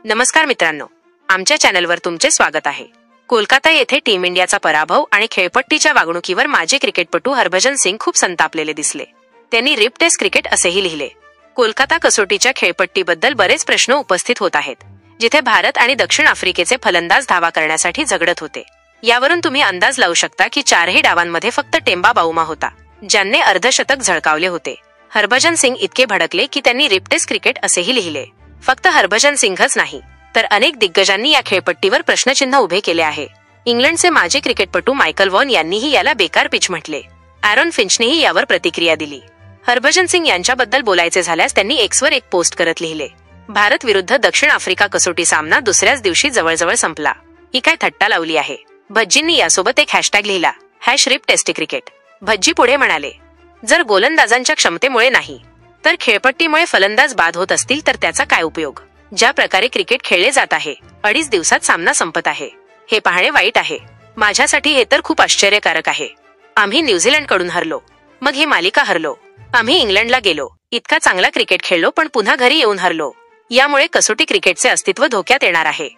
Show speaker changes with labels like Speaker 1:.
Speaker 1: नमस्कार मित्रांनो, आमच्या चॅनलवर तुमचे स्वागत आहे। कोलकाता येथे टीम इंडियाचा पराभव आणि खेळपट्टीच्या वागणुकीवर माजी क्रिकेटपटू हरभजन सिंग खूप संतापलेले दिसले। त्यांनी रिप टेस्ट क्रिकेट असेही लिहिले। कोलकाता कसोटीच्या खेळपट्टीबद्दल बरेच प्रश्न उपस्थित होत आहेत, जिथे भारत आणि दक्षिण आफ्रिकेचे फलंदाज धावा करण्यासाठी झगडत होते। यावरून तुम्ही अंदाज लावू शकता की चारही डावांमध्ये फक्त टेम्बा बाउमा होता, ज्यांनी अर्धशतक झळकावले होते। हरभजन सिंग इतके भडकले की त्यांनी रिप टेस्ट क्रिकेट असेही लिहिले। फक्त हरभजन सिंगच नाही, तर अनेक दिग्गजांनी या खेळपट्टीवर प्रश्नचिन्ह उभे केले आहे। इंग्लंडचे माजी क्रिकेटपटू मायकल वॉन यांनीही याला बेकार पिच म्हटले। ॲरॉन फिंचनेही यावर प्रतिक्रिया दिली। हरभजन सिंग यांच्याबद्दल बोलायचे झाल्यास त्यांनी एक्सवर एक पोस्ट करत लिहिले, भारत विरुद्ध दक्षिण आफ्रिका कसोटी सामना दुसऱ्याच दिवशी जवळजवळ संपला। ही काय थट्टा लावली आहे। भज्जींनी यासोबत एक हॅशटॅग लिहिला, #RipTestCricket। भज्जी पुढे म्हणाले, जर गोलंदाजांच्या क्षमतेमुळे नाही तर खेळपट्टीमुळे फलंदाज बाद होत असतील तर त्याचा काय उपयोग। ज्या प्रकारे क्रिकेट खेळले जात आहे, 2.5 दिवसात सामना संपत आहे, हे पाहणे वाईट आहे। माझ्यासाठी हे तर खूप आश्चर्यकारक आहे। आम्ही न्यूझीलंडकडून हरलो, मग ही मालिका हरलो। आम्ही इंग्लंडला गेलो, इतका चांगला क्रिकेट खेळलो, पण पुन्हा घरी येऊन हरलो। यामुळे कसोटी क्रिकेटचे अस्तित्व धोक्यात येणार आहे।